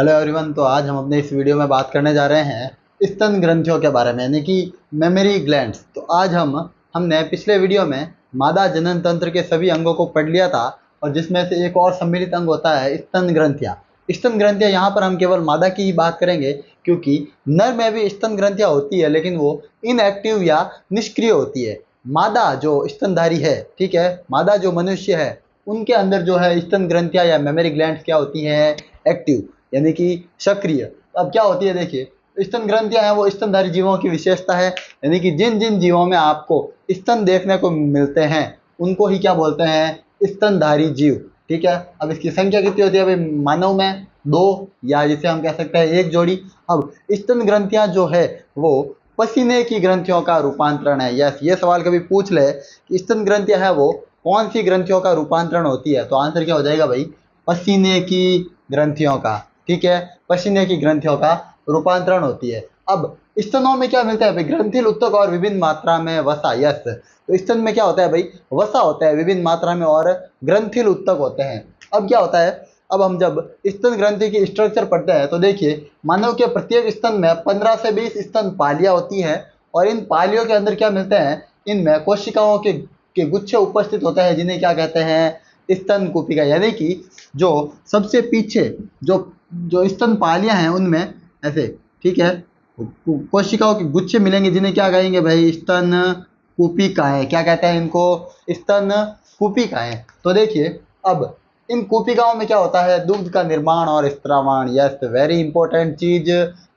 Hello everyone. तो आज हम अपने इस वीडियो में बात करने जा रहे हैं स्तन ग्रंथियों के बारे में, यानी कि मेमोरी ग्लैंड्स। तो आज हमने पिछले वीडियो में मादा जनन तंत्र के सभी अंगों को पढ़ लिया था, और जिसमें से एक और सम्मिलित अंग होता है स्तन ग्रंथियाँ। स्तन ग्रंथियाँ यहाँ पर हम केवल मादा की ही बात करेंगे, क्योंकि नर में भी स्तन ग्रंथियाँ होती है, लेकिन वो इनएक्टिव या निष्क्रिय होती है। मादा जो स्तनधारी है, ठीक है, मादा जो मनुष्य है, उनके अंदर जो है स्तन ग्रंथियाँ या मेमोरी ग्लैंड्स क्या होती हैं, एक्टिव, यानी कि सक्रिय। अब क्या होती है, देखिए, स्तन ग्रंथियां हैं वो स्तनधारी जीवों की विशेषता है, यानी कि जिन जिन जीवों में आपको स्तन देखने को मिलते हैं उनको ही क्या बोलते हैं, स्तनधारी जीव। ठीक है। अब इसकी संख्या कितनी होती है भाई, मानव में 2, या जिसे हम कह सकते हैं 1 जोड़ी। अब स्तन ग्रंथियां जो है वो पसीने की ग्रंथियों का रूपांतरण है। यस, ये सवाल कभी पूछ ले कि स्तन ग्रंथियां है वो कौन सी ग्रंथियों का रूपांतरण होती है, तो आंसर क्या हो जाएगा भाई, पसीने की ग्रंथियों का। ठीक है, पसीने की ग्रंथियों का रूपांतरण होती है। अब स्तनों में क्या मिलता है भाई, ग्रंथिल उत्तक और विभिन्न मात्रा में वसा। यस, तो स्तन में क्या होता है भाई, वसा होता है विभिन्न मात्रा में, और ग्रंथिल उत्तक होते हैं। अब क्या होता है, अब हम जब स्तन ग्रंथि की स्ट्रक्चर पढ़ते हैं तो देखिए, मानव के प्रत्येक स्तन में 15 से 20 स्तन पालियां होती हैं, और इन पालियों के अंदर क्या मिलते हैं, इनमें कोशिकाओं के गुच्छे उपस्थित होते हैं, जिन्हें क्या कहते हैं, स्तन कूपिका। यानी कि जो सबसे पीछे जो जो स्तन पालियां हैं उनमें ऐसे, ठीक है, कोशिकाओं के गुच्छे मिलेंगे, जिन्हें क्या कहेंगे भाई, स्तन कूपिकाएं। क्या कहते हैं इनको, स्तन कूपिकाएं। तो देखिए, अब इन कूपिकाओं में क्या होता है, दुग्ध का निर्माण और स्त्रावण। यस, वेरी इंपॉर्टेंट चीज,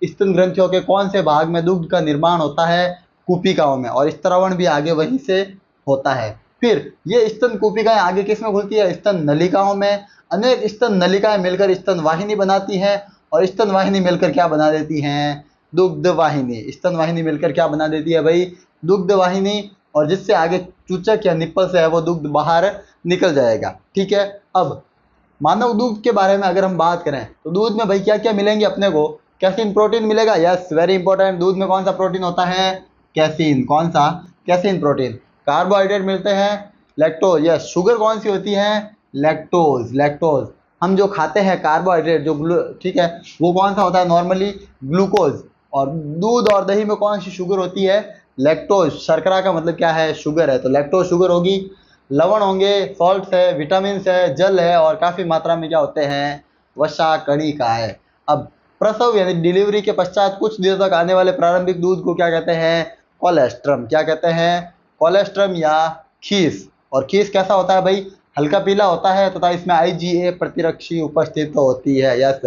स्तन ग्रंथियों के कौन से भाग में दुग्ध का निर्माण होता है, कूपिकाओं में, और स्त्रावण भी आगे वहीं से होता है। फिर ये स्तन कूपिकाएं आगे किस में खुलती है, स्तन नलिकाओं में। अनेक स्तन नलिकाएं मिलकर स्तन वाहिनी बनाती हैं, और स्तन वाहिनी मिलकर क्या बना देती हैं, दुग्ध वाहिनी। स्तन वाहिनी मिलकर क्या बना देती है भाई, दुग्ध वाहिनी, और जिससे आगे चूचक या निप्पल से है वो दुग्ध बाहर निकल जाएगा। ठीक है। अब मानव दूध के बारे में अगर हम बात करें तो दूध में भाई क्या क्या मिलेंगे अपने को, कैसीन प्रोटीन मिलेगा। Yes, very important. दूध में कौन सा प्रोटीन होता है, कैसीन। कौन सा, कैसीन प्रोटीन। कार्बोहाइड्रेट मिलते हैं, लैक्टोज। यस, शुगर कौन सी होती है, लैक्टोज। लैक्टोज हम जो खाते हैं कार्बोहाइड्रेट जो ठीक है, वो कौन सा होता है, नॉर्मली ग्लूकोज। और दूध और दही में कौन सी शुगर होती है, लैक्टोज। शर्करा का मतलब क्या है, शुगर है, तो लैक्टोज शुगर होगी। लवण होंगे, सॉल्ट्स है, विटामिन है, जल है, और काफ़ी मात्रा में क्या होते हैं, वसा कणिका है। अब प्रसव यानी डिलीवरी के पश्चात कुछ दिनों तक आने वाले प्रारंभिक दूध को क्या कहते हैं, कोलेस्ट्रम। क्या कहते हैं, कोलेस्ट्रम या खीस। और खीस कैसा होता है भाई, हल्का पीला होता है तथा इसमें IgA प्रतिरक्षी उपस्थित होती है। यस,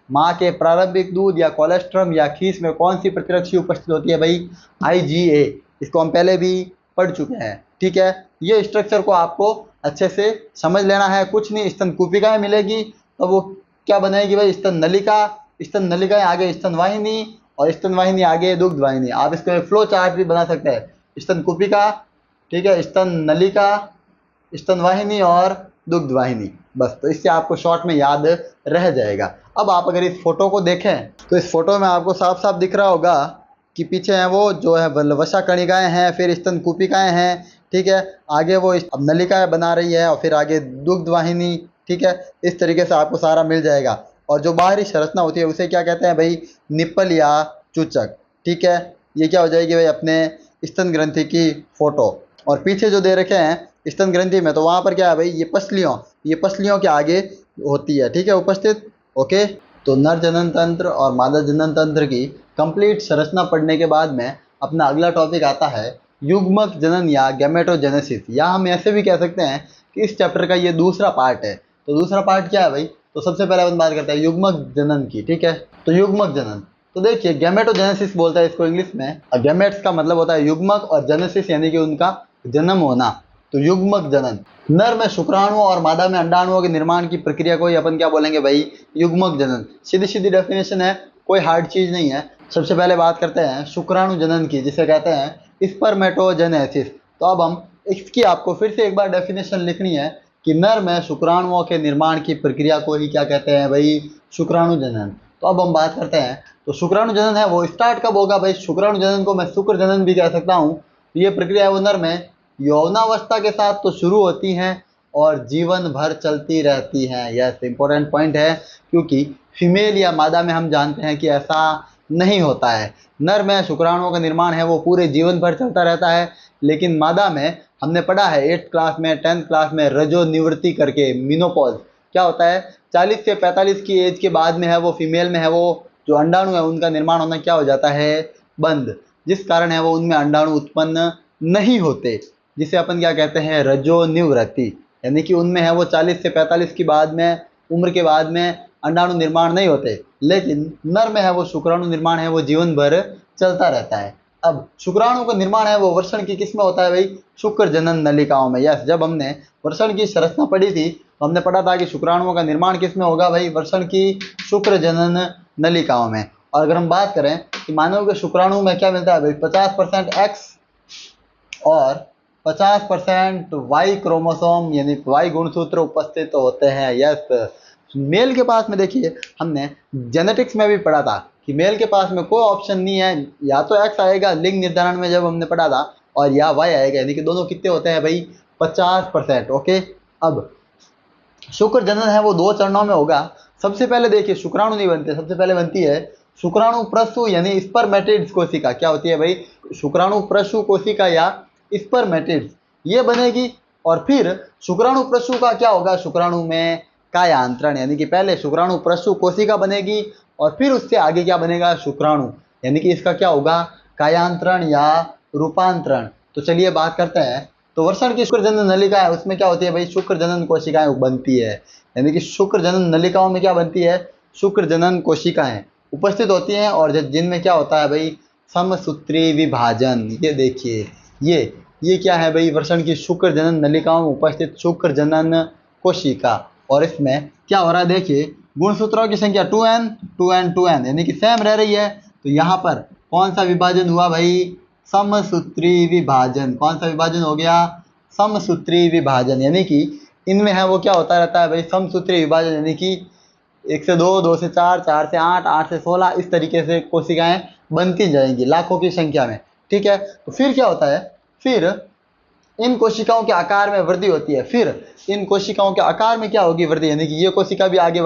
माँ के प्रारंभिक दूध या कोलेस्ट्रम या खीस में कौन सी प्रतिरक्षी उपस्थित होती है भाई, IgA। इसको हम पहले भी पढ़ चुके हैं। ठीक है, ये स्ट्रक्चर को आपको अच्छे से समझ लेना है। कुछ नहीं, स्तन कूपिकाएं मिलेगी तो वो क्या बनाएगी भाई, स्तन नलिका। स्तन नलिकाएं आगे स्तन वाहिनी, और स्तन वाहिनी आगे दुग्ध वाहिनी। आप इसको एक फ्लो चार्ट भी बना सकते हैं, स्तन कूपिका, ठीक है, स्तन नलिका, स्तन वाहिनी और दुग्ध वाहिनी। बस, तो इससे आपको शॉर्ट में याद रह जाएगा। अब आप अगर इस फोटो को देखें तो इस फोटो में आपको साफ साफ दिख रहा होगा कि पीछे हैं वो जो है वसा कणिकाएं हैं, फिर स्तन कूपिकाएं हैं, ठीक है, आगे वो अब नलिकाएं बना रही है, और फिर आगे दुग्ध वाहिनी। ठीक है, इस तरीके से आपको सारा मिल जाएगा। और जो बाहरी संरचना होती है उसे क्या कहते हैं भाई, निप्पल या चूचक। ठीक है, ये क्या हो जाएगी भाई, अपने स्तन ग्रंथि की फोटो। और पीछे जो दे रखे हैं स्तन ग्रंथि में, तो वहाँ पर क्या है भाई, ये पसलियों के आगे होती है, ठीक है, उपस्थित। ओके, तो नर जनन तंत्र और मादा जनन तंत्र की कंप्लीट संरचना पढ़ने के बाद में अपना अगला टॉपिक आता है युग्मक जनन या गैमेटोजेनेसिस, या हम ऐसे भी कह सकते हैं कि इस चैप्टर का ये दूसरा पार्ट है। तो दूसरा पार्ट क्या है भाई, तो सबसे पहले अपन बात करते हैं युग्मक जनन की। ठीक है, तो युग्मक जनन, तो देखिए गैमेटोजेनेसिस बोलता है इसको इंग्लिश में। गैमेट्स का मतलब होता है युग्मक, और जेनेसिस यानी कि उनका जन्म होना। तो युग्मक जनन, नर में शुक्राणुओं और मादा में अंडाणुओं के निर्माण की प्रक्रिया को ही अपन क्या बोलेंगे भाई, युग्मक जनन। सीधी सीधी डेफिनेशन है, कोई हार्ड चीज नहीं है। सबसे पहले बात करते हैं शुक्राणु जनन की, जिसे कहते हैं स्पर्मेटोजेनेसिस। तो अब हम इसकी आपको फिर से एक बार डेफिनेशन लिखनी है कि नर में शुक्राणुओं के निर्माण की प्रक्रिया को ही क्या कहते हैं भाई, शुक्राणु जनन। तो अब हम बात करते हैं, तो शुक्राणु जनन है वो स्टार्ट कब होगा भाई, शुक्राणु जनन को मैं शुक्र जनन भी कह सकता हूँ। ये प्रक्रिया है वो नर में यौवनावस्था के साथ तो शुरू होती हैं और जीवन भर चलती रहती हैं। यह इंपॉर्टेंट पॉइंट है, क्योंकि फीमेल या मादा में हम जानते हैं कि ऐसा नहीं होता है। नर में शुक्राणुओं का निर्माण है वो पूरे जीवन भर चलता रहता है, लेकिन मादा में हमने पढ़ा है 8th क्लास में 10th क्लास में रजो निवृत्ति करके मिनोपॉज क्या होता है, 40 से 45 की एज के बाद में है वो फीमेल में है वो जो अंडाणु है उनका निर्माण होना क्या हो जाता है, बंद, जिस कारण है वो उनमें अंडाणु उत्पन्न नहीं होते, जिसे अपन क्या कहते हैं, रजो निवृत्ति। यानी कि उनमें है वो 40 से 45 की बाद में उम्र के बाद में अंडाणु निर्माण नहीं होते, लेकिन नर में है वो शुक्राणु निर्माण है वो जीवन भर चलता रहता है। अब शुक्राणु का निर्माण है वो वृषण की किस में होता है भाई, शुक्र जनन नलिकाओं में। यस, जब हमने वृषण की संरचना पढ़ी थी तो हमने पढ़ा था कि शुक्राणुओं का निर्माण किस में होगा भाई, वृषण की शुक्र जनन नलिकाओं में। और अगर हम बात करें कि मानव के शुक्राणु में क्या मिलता है भाई, 50% एक्स और 50% वाई क्रोमोसोम यानी वाई गुणसूत्र उपस्थित होते हैं। यस, मेल के पास में देखिए हमने जेनेटिक्स में भी पढ़ा था कि मेल के पास में कोई ऑप्शन नहीं है, या तो एक्स आएगा लिंग निर्धारण में जब हमने पढ़ा था, और या वाई आएगा, यानी कि दोनों कितने होते हैं भाई, 50%। ओके, अब शुक्र जनन है वो 2 चरणों में होगा। सबसे पहले देखिए शुक्राणु नहीं बनते, सबसे पहले बनती है शुक्राणु प्रसु यानी स्पर्मेटिड्स कोशिका। क्या होती है भाई, शुक्राणु प्रसु कोशिका या स्पर्मेटिड्स, ये बनेगी। और फिर शुक्राणु प्रसु का क्या होगा, शुक्राणु में कायांतरण, यानी कि पहले शुक्राणु प्रसु कोशिका बनेगी और फिर उससे आगे क्या बनेगा, शुक्राणु, यानी कि इसका क्या होगा, कायांतरण या रूपांतरण। तो चलिए बात करते हैं। तो वृषण की शुक्र जनन नलिका है उसमें क्या होती है भाई, शुक्र जनन कोशिकाएं बनती है, यानी कि शुक्र जनन नलिकाओं में क्या बनती है, शुक्र जनन कोशिकाएं उपस्थित होती हैं, और जिनमें क्या होता है भाई, समसूत्री विभाजन। ये देखिए ये क्या है भाई, वृषण की शुक्र जनन नलिकाओं में उपस्थित शुक्र जनन कोशिका। और इसमें क्या हो रहा है देखिए, गुणसूत्रों की संख्या 2n 2n 2n यानी कि सेम रह रही है। तो यहाँ पर कौन सा विभाजन हुआ भाई, समसूत्री विभाजन। कौन सा विभाजन हो गया, समसूत्री विभाजन, यानी कि इनमें है वो क्या होता रहता है भाई, समसूत्री विभाजन, यानी कि 1 से 2 2 से 4 4 से 8 8 से 16 इस तरीके से कोशिकाएं बनती जाएंगी लाखों की संख्या में। ठीक है, तो फिर क्या होता है, फिर इन कोशिकाओं के आकार में वृद्धि होती है। फिर इन कोशिकाओं के आकार में क्या होगी, वृद्धि, यानी कि ये कोशिका भी आगे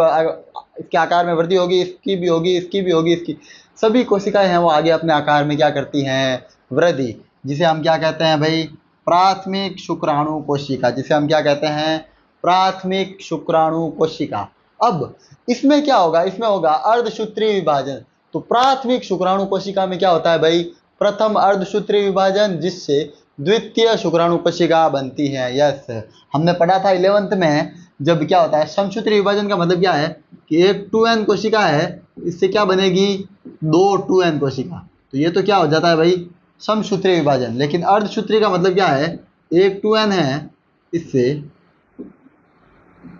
इसके आकार में वृद्धि होगी, इसकी भी होगी, इसकी भी होगी, इसकी सभी कोशिकाएं हैं वो आगे अपने आकार में क्या करती हैं, वृद्धि, जिसे हम क्या कहते हैं भाई, प्राथमिक शुक्राणु कोशिका, जिसे हम क्या कहते हैं, प्राथमिक शुक्राणु कोशिका। अब इसमें क्या होगा, इसमें होगा अर्धसूत्री विभाजन। तो प्राथमिक शुक्राणु कोशिका में क्या होता है भाई, प्रथम अर्धसूत्री विभाजन, जिससे द्वितीय शुक्राणु कोशिका बनती है। यस, हमने पढ़ा था 11th में, जब क्या होता है समसूत्री विभाजन का मतलब क्या है कि एक 2n कोशिका है, इससे क्या बनेगी, 2 2n कोशिका। तो ये तो क्या हो जाता है भाई, समसूत्री विभाजन। लेकिन अर्धसूत्री का मतलब क्या है, एक 2n है इससे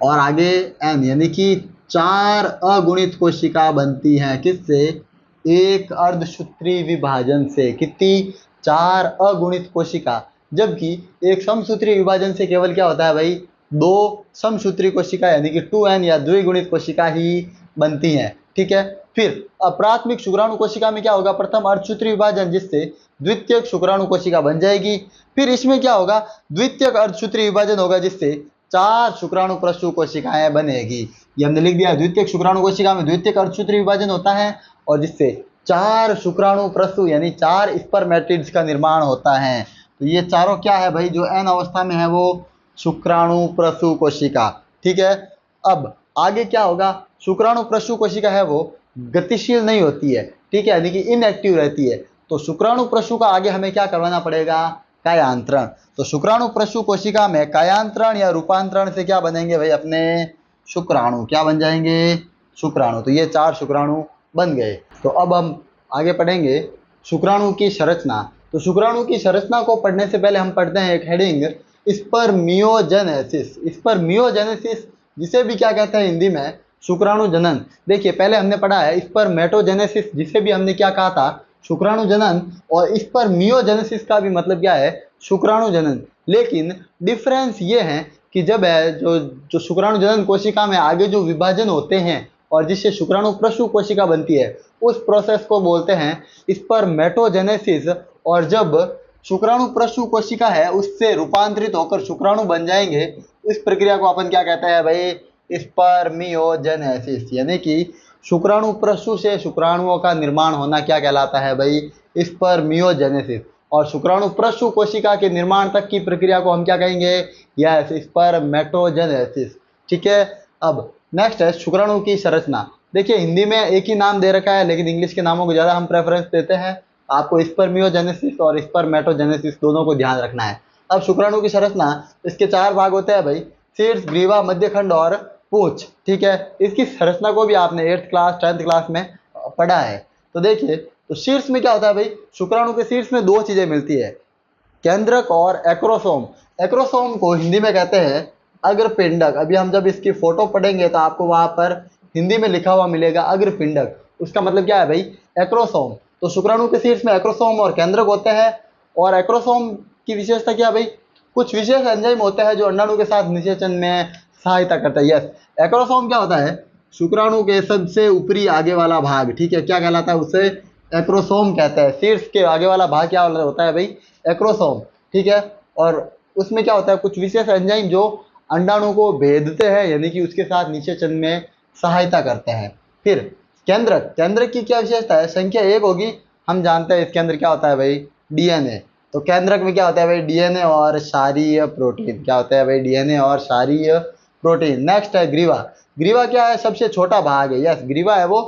और आगे n, यानी कि 4 अगुणित कोशिका बनती हैं, किससे, एक अर्धसूत्री विभाजन से। कितनी, 4 अगुणित कोशिका। जबकि एक समसूत्री विभाजन से केवल क्या होता है भाई, 2 समसूत्री कोशिका यानी कि 2n या द्विगुणित कोशिका ही बनती हैं। ठीक है, फिर अप्राथमिक शुक्राणु कोशिका में क्या होगा, प्रथम अर्धसूत्री विभाजन, जिससे द्वितीयक शुक्राणु कोशिका बन जाएगी। फिर इसमें क्या होगा, द्वितीयक अर्धसूत्री विभाजन होगा, जिससे 4 शुक्राणु प्रसु कोशिकाएं बनेगी। ये हमने लिख दिया, द्वितीयक शुक्राणु कोशिका में द्वितीयक अर्धसूत्री विभाजन होता है और जिससे 4 शुक्राणु प्रसु यानी 4 स्पर्मेटिड्स का निर्माण होता है। तो ये चारों क्या है भाई, जो एन अवस्था में है वो शुक्राणु प्रसु कोशिका। ठीक है, अब आगे क्या होगा, शुक्राणु प्रसु कोशिका है वो गतिशील नहीं होती है। ठीक है, यानी कि इनएक्टिव रहती है। तो शुक्राणु प्रसु का आगे हमें क्या करवाना पड़ेगा, कायांतरण। तो शुक्राणु प्रसु कोशिका में कायांतरण या रूपांतरण से क्या बनेंगे भाई, अपने शुक्राणु, क्या बन जाएंगे, शुक्राणु। तो ये 4 शुक्राणु बन गए। तो अब हम आगे पढ़ेंगे शुक्राणु की संरचना। तो शुक्राणु की संरचना को पढ़ने से पहले हम पढ़ते हैं एक हेडिंग, स्पर्मियोजेनेसिस। स्पर्मियोजेनेसिस जिसे भी क्या कहते हैं हिंदी में, शुक्राणु जनन। देखिए पहले हमने पढ़ा है स्पर्मेटोजेनेसिस, जिसे भी हमने क्या कहा था, शुक्राणु जनन। और स्पर्मियोजेनेसिस का भी मतलब क्या है, शुक्राणु जनन। लेकिन डिफरेंस ये है कि जब है जो शुक्राणु जनन कोशिका में आगे जो विभाजन होते हैं और जिससे शुक्राणु प्रसु कोशिका बनती है, उस प्रोसेस को बोलते हैं स्पर्मेटोजेनेसिस। और जब शुक्राणु प्रसु कोशिका है उससे रूपांतरित होकर शुक्राणु बन जाएंगे, इस प्रक्रिया को अपन क्या कहते हैं भाई, स्पर्मियोजेनेसिस। यानी कि शुक्राणु प्रसु से शुक्राणुओं का निर्माण होना क्या कहलाता है भाई? स्पर्मियोजेनेसिस। और शुक्राणु प्रसु कोशिका के निर्माण तक की प्रक्रिया को हम क्या कहेंगे? Yes, spermatogenesis. ठीक है। अब नेक्स्ट है शुक्राणु की संरचना। देखिए हिंदी में एक ही नाम दे रखा है, लेकिन इंग्लिश के नामों को ज़्यादा हम प्रेफरेंस देते हैं। आपको स्पर्मियोजेनेसिस और स्पर्मेटोजेनेसिस दोनों को ध्यान रखना है। अब शुक्राणु की संरचना, इसके 4 भाग होते हैं भाई, शीर्ष, ग्रीवा, मध्यखंड और पूंछ। ठीक है। इसकी संरचना को भी आपने 8th क्लास 10th क्लास में पढ़ा है। तो देखिए, तो शीर्ष में क्या होता है भाई? शुक्राणु के शीर्ष में 2 चीजें मिलती है, केंद्रक और एक्रोसोम। एक्रोसोम को हिंदी में कहते हैं अग्रपिंडक। अभी हम जब इसकी फोटो पढ़ेंगे तो आपको वहां पर हिंदी में लिखा हुआ मिलेगा अग्रपिंडक। उसका मतलब क्या है भाई? एक्रोसोम। तो शुक्राणु के शीर्ष में एक्रोसोम और केंद्रक होते हैं। और एक्रोसोम की विशेषता क्या भाई? कुछ विशेष एंजाइम होते हैं जो अंडाणु के साथ निषेचन में सहायता करता है। यस, एक्रोसोम क्या होता है? शुक्राणु के सबसे ऊपरी आगे वाला भाग। ठीक है, क्या कहलाता है? उसे एक्रोसोम कहते हैं। शीर्ष के आगे वाला भाग क्या होता है भाई? एक्रोसोम। ठीक है। और उसमें क्या होता है? कुछ विशेष एंजाइम जो अंडाणु को भेदते हैं, यानी कि उसके साथ निषेचन में सहायता करते हैं। फिर केंद्रक। केंद्रक की क्या विशेषता है? संख्या 1 होगी। हम जानते हैं इसके अंदर क्या होता है भाई? डीएनए। तो केंद्रक में क्या होता है भाई? डीएनए और क्षारीय प्रोटीन। क्या होता है भाई? डीएनए और क्षारीय प्रोटीन। नेक्स्ट है ग्रीवा। ग्रीवा क्या है? सबसे छोटा भाग है। यस, ग्रीवा है वो।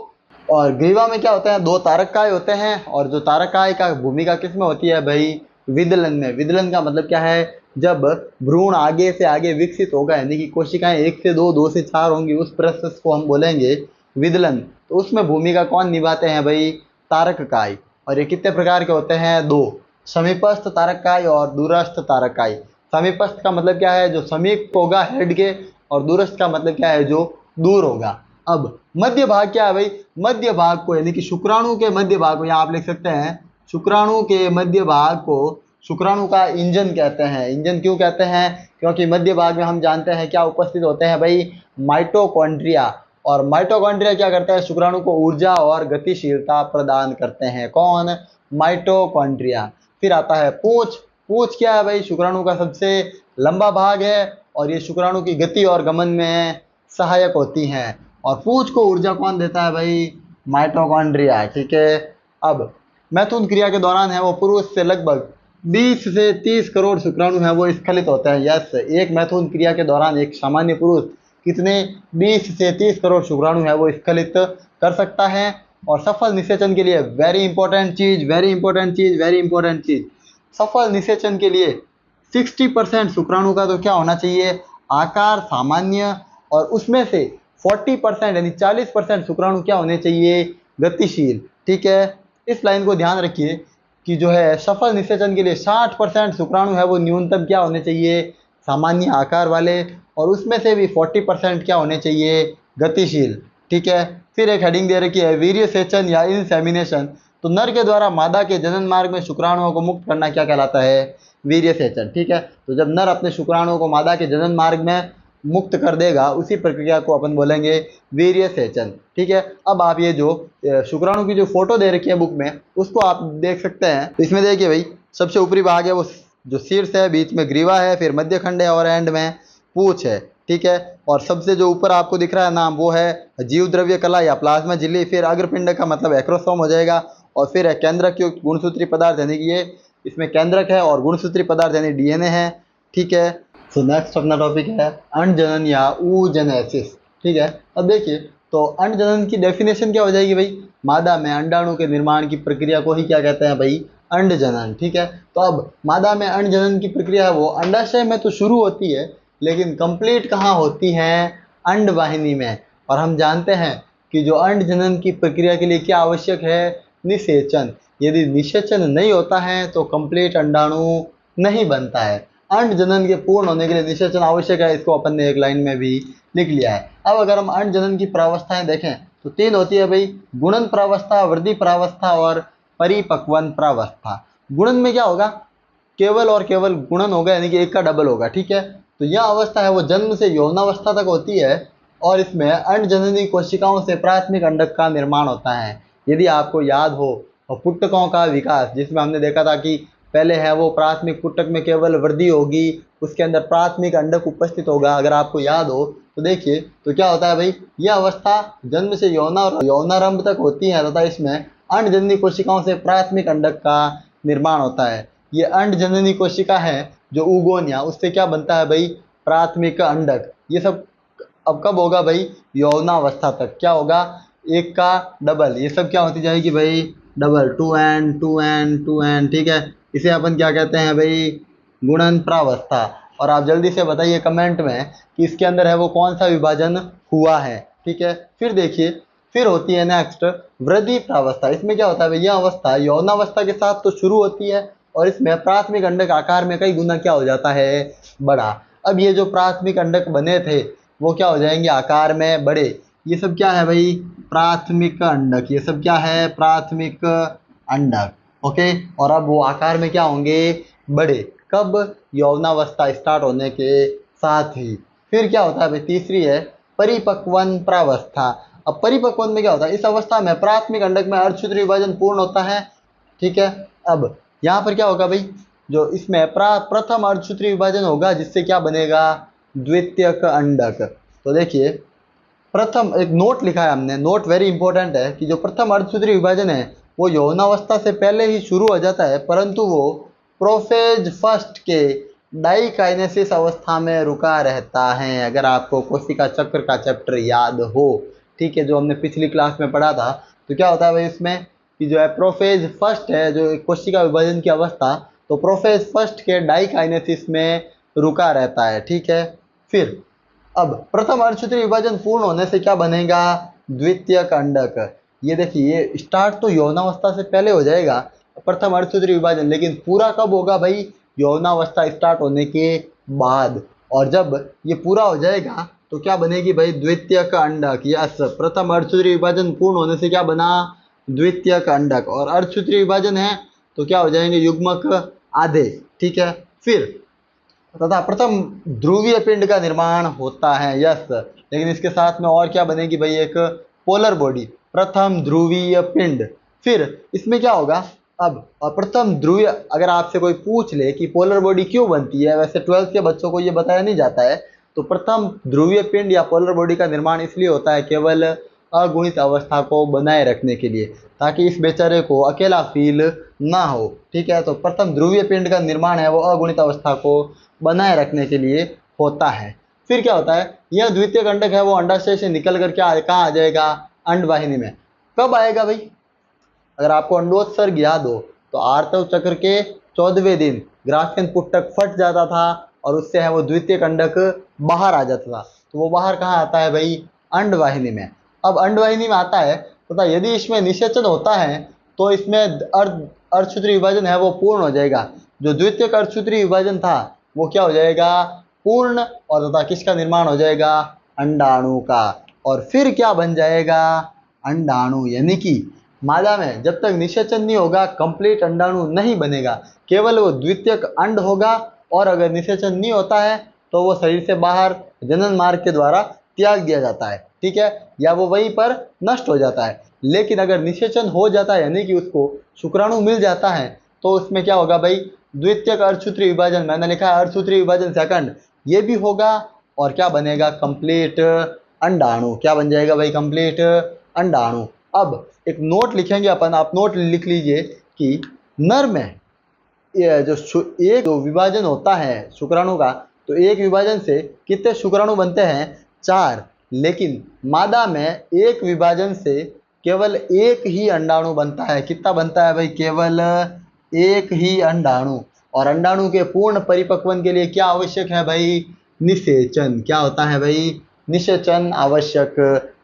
और ग्रीवा में क्या होते हैं? 2 तारककाय होते हैं। और जो तारककाय का भूमिका किसमें होती है भाई? विदलन में। विदलन का मतलब क्या है? जब भ्रूण आगे से आगे विकसित होगा, यानी कि कोशिकाएं 1 से 2, 2 से 4 होंगी, उस प्रोसेस को हम बोलेंगे विदलन। तो उसमें भूमिका कौन निभाते हैं भाई? तारककाय। और ये कितने प्रकार के होते हैं? 2, समीपस्थ तारककाय और दूरस्थ तारककाय। समीपस्थ का मतलब क्या है? जो समीप होगा हेड के। और दूरस्थ का मतलब क्या है? जो दूर होगा। अब मध्य भाग क्या है भाई? मध्य भाग को, यानी कि शुक्राणु के मध्य भाग को, यहाँ आप लिख सकते हैं शुक्राणु के मध्य भाग को शुक्राणु का इंजन कहते हैं। इंजन क्यों कहते हैं? क्योंकि मध्य भाग में हम जानते हैं क्या उपस्थित होते हैं भाई? माइटोकॉन्ड्रिया। और माइटोकॉन्ड्रिया क्या करता है? शुक्राणु को ऊर्जा और गतिशीलता प्रदान करते हैं। कौन? माइटोकॉन्ड्रिया। फिर आता है पूंछ। पूंछ क्या है भाई? शुक्राणु का सबसे लंबा भाग है और ये शुक्राणु की गति और गमन में सहायक होती हैं। और पूंछ को ऊर्जा कौन देता है भाई? माइटोकॉन्ड्रिया। ठीक है। अब मैथुन क्रिया के दौरान है वो पुरुष से लगभग 20 से 30 करोड़ शुक्राणु है वो स्खलित होते हैं। यस, एक मैथुन क्रिया के दौरान एक सामान्य पुरुष कितने? 20 से 30 करोड़ शुक्राणु है वो स्खलित कर सकता है। और सफल निषेचन के लिए वेरी इंपॉर्टेंट चीज, वेरी इंपॉर्टेंट चीज, वेरी इंपॉर्टेंट चीज, सफल निषेचन के लिए 60% शुक्राणु का तो क्या होना चाहिए? आकार सामान्य। और उसमें से 40% यानी 40% शुक्राणु क्या होने चाहिए? गतिशील। ठीक है। इस लाइन को ध्यान रखिए कि जो है सफल निषेचन के लिए 60% शुक्राणु है वो न्यूनतम क्या होने चाहिए? सामान्य आकार वाले। और उसमें से भी 40% क्या होने चाहिए? गतिशील। ठीक है। फिर एक हेडिंग दे रखी है वीर्य सेचन या इंसेमिनेशन। तो नर के द्वारा मादा के जनन मार्ग में शुक्राणुओं को मुक्त करना क्या कहलाता है? वीर्य सेचन। ठीक है। तो जब नर अपने शुक्राणुओं को मादा के जनन मार्ग में मुक्त कर देगा, उसी प्रक्रिया को अपन बोलेंगे वीर्य सेचन। ठीक है। अब आप ये जो शुक्राणु की जो फोटो दे रखी है बुक में, उसको आप देख सकते हैं। तो इसमें देखिए भाई, सबसे ऊपरी भाग है वो जो शीर्ष है, बीच में ग्रीवा है, फिर मध्यखंड है और एंड में पूंछ है। ठीक है। और सबसे जो ऊपर आपको दिख रहा है नाम, वो है जीव द्रव्य कला या प्लाज्मा झिल्ली। फिर अग्रपिंड का मतलब एक्रोसोम हो जाएगा। और फिर है केंद्रक युक्त गुणसूत्री पदार्थ, यानी कि ये इसमें केंद्रक है और गुणसूत्री पदार्थ यानी डीएनए है। ठीक है। तो नेक्स्ट अपना टॉपिक है अंडजनन या oogenesis। ठीक है। अब देखिए, तो अंडजनन की डेफिनेशन क्या हो जाएगी भाई? मादा में अंडाणु के निर्माण की प्रक्रिया को ही क्या कहते हैं भाई? अंडजनन। ठीक है। तो अब मादा में अंडजनन की प्रक्रिया है वो अंडाशय में तो शुरू होती है, लेकिन कंप्लीट कहाँ होती है? अंडवाहिनी में। और हम जानते हैं कि जो अंडजनन की प्रक्रिया के लिए क्या आवश्यक है? निषेचन। यदि निषेचन नहीं होता है तो कंप्लीट अंडाणु नहीं बनता है। अंड जनन के पूर्ण होने के लिए निषेचन आवश्यक है। इसको अपन ने एक लाइन में भी लिख लिया है। अब अगर हम अंड जनन की प्रावस्थाएं देखें तो 3 होती है भाई, गुणन प्रावस्था, वृद्धि प्रावस्था और परिपक्वन प्रावस्था। गुणन में क्या होगा? केवल और केवल गुणन होगा, यानी कि एक का डबल होगा। ठीक है। तो यह अवस्था है वो जन्म से यौनावस्था तक होती है। और इसमें अंड जननी कोशिकाओं से प्राथमिक अंडक का निर्माण होता है। यदि आपको याद हो, और पुट्टकों का विकास, जिसमें हमने देखा था कि पहले है वो प्राथमिक पुटक में केवल वृद्धि होगी, उसके अंदर प्राथमिक अंडक उपस्थित होगा। अगर आपको याद हो तो देखिए, तो क्या होता है भाई, यह अवस्था जन्म से यौनारंभ तक होती है तथा इसमें अंडजननी कोशिकाओं से प्राथमिक अंडक का निर्माण होता है। ये अंडजननी कोशिका है जो उगोनिया, उससे क्या बनता है भाई, प्राथमिक अंडक। ये सब अब कब होगा भाई, यौनावस्था तक। क्या होगा, एक का डबल, ये सब क्या होती जाएगी भाई, डबल, 2n 2n 2n, ठीक है। इसे अपन क्या कहते हैं भाई, गुणन प्रावस्था। और आप जल्दी से बताइए कमेंट में कि इसके अंदर है वो कौन सा विभाजन हुआ है, ठीक है। फिर देखिए, फिर होती है नेक्स्ट वृद्धि प्रावस्था। इसमें क्या होता है भाई, यह अवस्था यौनावस्था के साथ तो शुरू होती है और इसमें प्राथमिक अंडक आकार में कई गुना क्या हो जाता है, बड़ा। अब ये जो प्राथमिक अंडक बने थे वो क्या हो जाएंगे, आकार में बड़े। ये सब क्या है भाई, प्राथमिक अंडक। ये सब क्या है, प्राथमिक अंडक, ओके। और अब वो आकार में क्या होंगे, बड़े। कब, यौनावस्था स्टार्ट होने के साथ ही। फिर क्या होता है भाई, तीसरी है परिपक्वन प्रावस्था। अब परिपक्वन में क्या होता है, इस अवस्था में प्राथमिक अंडक में अर्धसूत्री विभाजन पूर्ण होता है, ठीक है। अब यहाँ पर क्या होगा भाई, जो इसमें प्रथम अर्धसूत्री विभाजन होगा जिससे क्या बनेगा, द्वितीयक अंडक। तो देखिए, प्रथम एक नोट लिखा है हमने, नोट वेरी इंपॉर्टेंट है कि जो प्रथम अर्धसूत्री विभाजन है वो यौनावस्था से पहले ही शुरू हो जाता है, परंतु वो प्रोफेज फर्स्ट के डाइकाइनेसिस अवस्था में रुका रहता है। अगर आपको कोशिका चक्र का चैप्टर याद हो, ठीक है, जो हमने पिछली क्लास में पढ़ा था, तो क्या होता है भाई इसमें कि जो है प्रोफेज फर्स्ट है, जो कोशिका विभाजन की अवस्था, तो प्रोफेज फर्स्ट के डाइकाइनेसिस में रुका रहता है, ठीक है। फिर अब प्रथम अर्धसूत्री विभाजन पूर्ण होने से क्या बनेगा, द्वितीयक अंडक। ये देखिए, ये स्टार्ट तो यौनावस्था से पहले हो जाएगा प्रथम अर्धसूत्री विभाजन, लेकिन पूरा कब होगा भाई, यौनावस्था स्टार्ट होने के बाद। और जब ये पूरा हो जाएगा तो क्या बनेगी भाई, द्वितीयक अंडक। यस, प्रथम अर्धसूत्री विभाजन पूर्ण होने से क्या बना, द्वितीयक अंडक। और अर्धसूत्री विभाजन है तो क्या हो जाएंगे, युग्मक आधे, ठीक है। फिर तथा प्रथम ध्रुवीय पिंड का निर्माण होता है, यस। लेकिन इसके साथ में और क्या बनेगी भाई, एक पोलर बॉडी, प्रथम ध्रुवीय पिंड। फिर इसमें क्या होगा, अब प्रथम ध्रुवीय, अगर आपसे कोई पूछ ले कि पोलर बॉडी क्यों बनती है, वैसे 12th के बच्चों को ये बताया नहीं जाता है। तो प्रथम ध्रुवीय पिंड या पोलर बॉडी का निर्माण इसलिए होता है केवल अगुणित अवस्था को बनाए रखने के लिए, ताकि इस बेचारे को अकेला फील ना हो, ठीक है। तो प्रथम ध्रुवीय पिंड का निर्माण है वो अगुणित अवस्था को बनाए रखने के लिए होता है। फिर क्या होता है, यह द्वितीयक अंडक है वो अंडाशय से निकल कर क्या कहाँ आ जाएगा, अंडवाहिनी में। कब आएगा भाई, अगर आपको अंडोत्सर्ग याद हो तो आर्तव चक्र के 14वें दिन ग्राफियन पुटक फट जाता था और उससे है वो द्वितीयक अंडक बाहर आ जाता था। तो वो बाहर कहाँ आता है भाई, अंडवाहिनी में। अब अंडवाहिनी में आता है तथा यदि इसमें निषेचन होता है तो इसमें अर्धसूत्री विभाजन है वो पूर्ण हो जाएगा। जो द्वितीयक अर्धसूत्री विभाजन था वो क्या हो जाएगा, पूर्ण। और तथा किसका निर्माण हो जाएगा, अंडाणु का। और फिर क्या बन जाएगा, अंडाणु। यानी कि मादा में जब तक निषेचन नहीं होगा कंप्लीट अंडाणु नहीं बनेगा, केवल वो द्वितीयक अंड होगा। और अगर निषेचन नहीं होता है तो वो शरीर से बाहर जनन मार्ग के द्वारा त्याग दिया जाता है, ठीक है, या वो वहीं पर नष्ट हो जाता है। लेकिन अगर निषेचन हो जाता है यानी कि उसको शुक्राणु मिल जाता है तो उसमें क्या होगा भाई, द्वितीयक अर्धसूत्री विभाजन, मैंने लिखा है अर्धसूत्री विभाजन सेकंड, ये भी होगा। और क्या बनेगा, कंप्लीट अंडाणु। क्या बन जाएगा भाई, कंप्लीट अंडाणु। अब एक नोट लिखेंगे अपन, आप नोट लिख लीजिए कि नर में ये जो विभाजन होता है शुक्राणु का, तो एक विभाजन से कितने शुक्राणु बनते हैं, 4। लेकिन मादा में एक विभाजन से केवल एक ही अंडाणु बनता है। कितना बनता है भाई, केवल एक ही अंडाणु। और अंडाणु के पूर्ण परिपक्वन के लिए क्या आवश्यक है भाई, निषेचन। क्या होता है भाई, निषेचन आवश्यक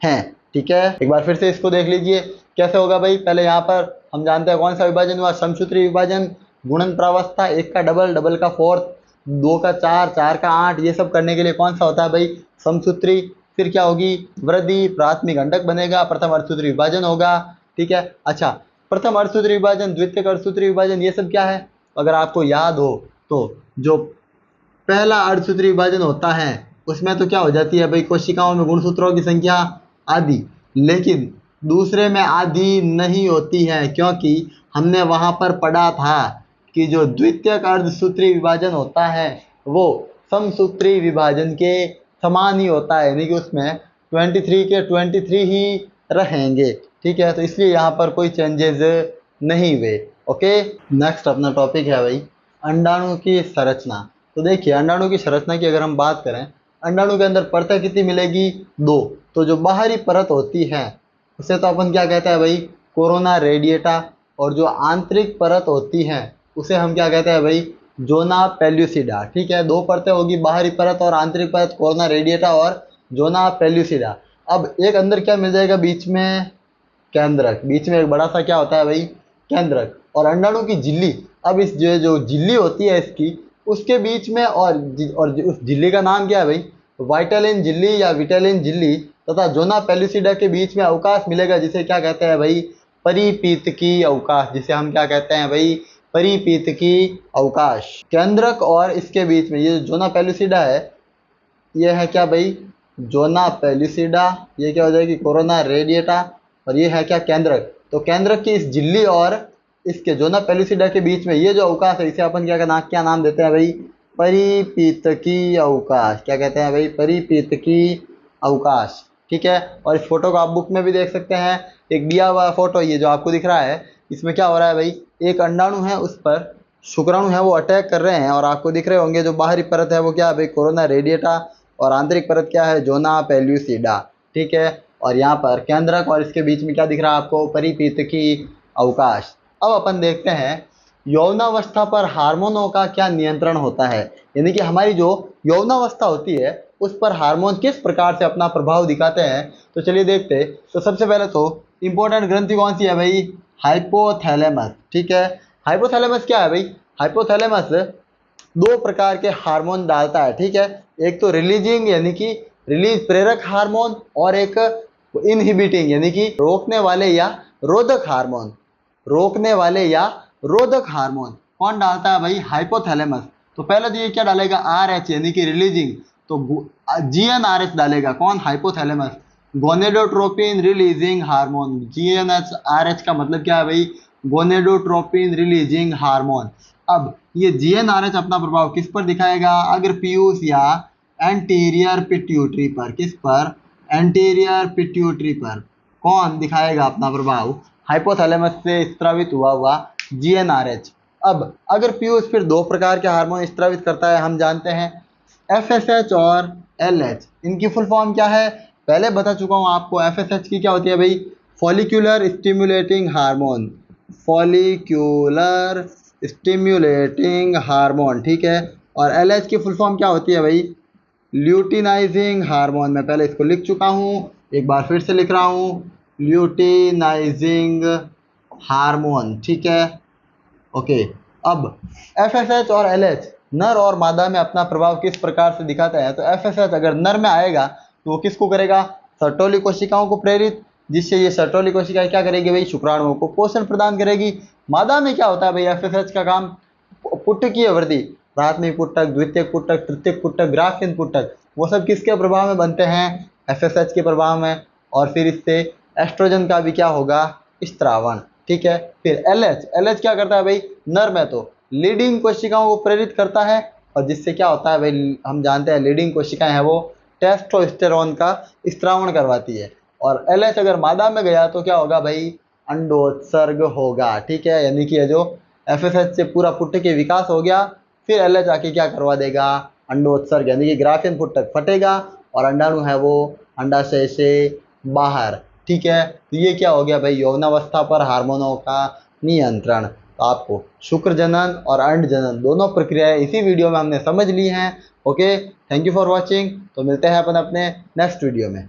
है, ठीक है। एक बार फिर से इसको देख लीजिए कैसे होगा भाई। पहले यहाँ पर हम जानते हैं कौन सा विभाजन हुआ, समसूत्री विभाजन, गुणन प्रावस्था, एक का डबल, डबल का 4, 2 का 4, 4 का 8, ये सब करने के लिए कौन सा होता है भाई, समसूत्री। फिर क्या होगी, वृद्धि, प्राथमिक अंडक बनेगा, प्रथम अर्धसूत्री विभाजन होगा, ठीक है। अच्छा, प्रथम अर्धसूत्री विभाजन, द्वितीयक अर्धसूत्री विभाजन, ये सब क्या है, अगर आपको याद हो तो जो पहला अर्धसूत्री विभाजन होता है उसमें तो क्या हो जाती है भाई, कोशिकाओं में गुणसूत्रों की संख्या आदि। लेकिन दूसरे में आदि नहीं होती है, क्योंकि हमने वहां पर पढ़ा था कि जो द्वितीयक अर्धसूत्री विभाजन होता है वो समसूत्री विभाजन के समान ही होता है, यानी कि उसमें 23 के 23 ही रहेंगे। ठीक है, तो इसलिए यहाँ पर कोई चेंजेस नहीं हुए। ओके, नेक्स्ट अपना टॉपिक है भाई अंडाणु की संरचना। तो देखिए अंडाणु की संरचना की अगर हम बात करें, अंडाणु के अंदर परतें कितनी मिलेगी? 2। तो जो बाहरी परत होती है उसे तो अपन क्या कहते हैं भाई? Corona radiata. और जो आंतरिक परत होती है उसे हम क्या कहते हैं भाई? Zona pellucida. ठीक है, 2 परतें होगी, बाहरी परत और आंतरिक परत, कोरोना रेडिएटा और जोना पेल्यूसिडा। अब एक अंदर क्या मिल जाएगा? बीच में केंद्रक। बीच में एक बड़ा सा क्या होता है भाई? केंद्रक। और अंडाणु की झिल्ली, अब इस जो झिल्ली होती है इसकी, उसके बीच में और उस झिल्ली का नाम क्या है भाई? वाइटालिन झिल्ली या विटालिन झिल्ली तथा जोना पेल्यूसिडा के बीच में अवकाश मिलेगा, जिसे क्या कहते हैं भाई? परिपीतकी अवकाश। जिसे हम क्या कहते हैं भाई? परिपीतकी अवकाश। केंद्रक और इसके बीच में ये जो जोना पेल्यूसिडा है, ये है क्या भाई? Zona pellucida. ये क्या हो जाएगी? Corona radiata. और ये है क्या? केंद्रक। तो केंद्रक की इस झिल्ली और इसके जोना पेल्यूसिडा के बीच में ये जो अवकाश है इसे अपन क्या नाम देते हैं भाई? परिपीतकी अवकाश। क्या कहते हैं भाई? परिपीतकी अवकाश। ठीक है, और इस फोटो को आप बुक में भी देख सकते हैं। एक दिया हुआ फोटो ये जो आपको दिख रहा है, इसमें क्या हो रहा है भाई? एक अंडाणु है, उस पर शुक्राणु है वो अटैक कर रहे हैं, और आपको दिख रहे होंगे जो बाहरी परत है वो क्या है भाई? Corona radiata. और आंतरिक परत क्या है? Zona pellucida. ठीक है, और यहाँ पर केंद्रक और इसके बीच में क्या दिख रहा है आपको? परिपीतकी अवकाश। अब अपन देखते हैं यौवनावस्था पर हार्मोनों का क्या नियंत्रण होता है, यानी कि हमारी जो यौवनावस्था होती है उस पर हार्मोन किस प्रकार से अपना प्रभाव दिखाते हैं। तो चलिए देखते। तो सबसे पहले तो इंपॉर्टेंट ग्रंथि कौन सी है भाई? हाइपोथैलेमस। ठीक है, हाइपोथैलेमस क्या है भाई? हाइपोथैलेमस 2 प्रकार के हार्मोन डालता है। ठीक है, एक तो रिलीजिंग यानी कि रिलीज प्रेरक हार्मोन, और एक इनहिबिटिंग यानी कि रोकने वाले या रोधक हार्मोन। रोकने वाले या रोधक हार्मोन कौन डालता है भाई? हाइपोथैलेमस। तो पहले तो ये क्या डालेगा? RH यानी कि रिलीजिंग, तो GnRH डालेगा। कौन? Hypothalamus. Gonadotropin releasing hormone. GnRH का मतलब क्या है भाई? Gonadotropin releasing hormone. अब ये GnRH अपना प्रभाव किस पर दिखाएगा? अगर पीयूष या एंटीरियर पिट्यूटरी पर। किस पर? एंटीरियर पिट्यूटरी पर। कौन दिखाएगा अपना प्रभाव? हाइपोथैलेमस से स्त्रावित हुआ GnRH। अब अगर पीयूष फिर 2 प्रकार के हार्मोन स्त्रावित करता है, हम जानते हैं FSH और LH। इनकी फुल फॉर्म क्या है? पहले बता चुका हूं आपको। FSH की क्या होती है भाई? Follicular stimulating hormone. Follicular stimulating hormone. ठीक है, और LH की फुल फॉर्म क्या होती है भाई? Luteinizing hormone. मैं पहले इसको लिख चुका हूं, एक बार फिर से लिख रहा हूं, ल्यूटिनाइजिंग हार्मोन। ठीक है, ओके। अब FSH और LH नर और मादा में अपना प्रभाव किस प्रकार से दिखाता है? तो FSH अगर नर में आएगा तो वो किसको करेगा? सर्टोली कोशिकाओं को प्रेरित, जिससे ये सर्टोली कोशिकाएं क्या करेगी भाई? शुक्राणुओं को पोषण प्रदान करेगी। मादा में क्या होता है भाई? FSH का काम पुटकीय वृद्धि, प्राथमिक पुटक, द्वितीयक पुटक, तृतीयक पुटक, ग्राफियन पुटक, वो सब किसके प्रभाव में बनते हैं? FSH के प्रभाव में। और फिर इससे एस्ट्रोजन का भी क्या होगा? स्त्रावण। ठीक है, फिर LH क्या करता है भाई? नर में तो लीडिंग कोशिकाओं को प्रेरित करता है, और जिससे क्या होता है भाई? हम जानते हैं लीडिंग कोशिकाएं हैं वो टेस्टोस्टेरोन का स्त्रावण करवाती है। और LH अगर मादा में गया तो क्या होगा भाई? अंडोत्सर्ग होगा। ठीक है, यानी कि जो FSH से पूरा पुटक के विकास हो गया, फिर LH आके क्या करवा देगा? अंडोत्सर्ग यानी कि ग्राफियन पुटक फटेगा और अंडाणु है वो अंडाशय से बाहर। ठीक है, तो ये क्या हो गया भाई? यौवनावस्था पर हार्मोनों का नियंत्रण। तो आपको शुक्र जनन और अंड जनन दोनों प्रक्रियाएं इसी वीडियो में हमने समझ ली हैं। Okay, thank you for watching. तो मिलते हैं अपन अपने नेक्स्ट वीडियो में।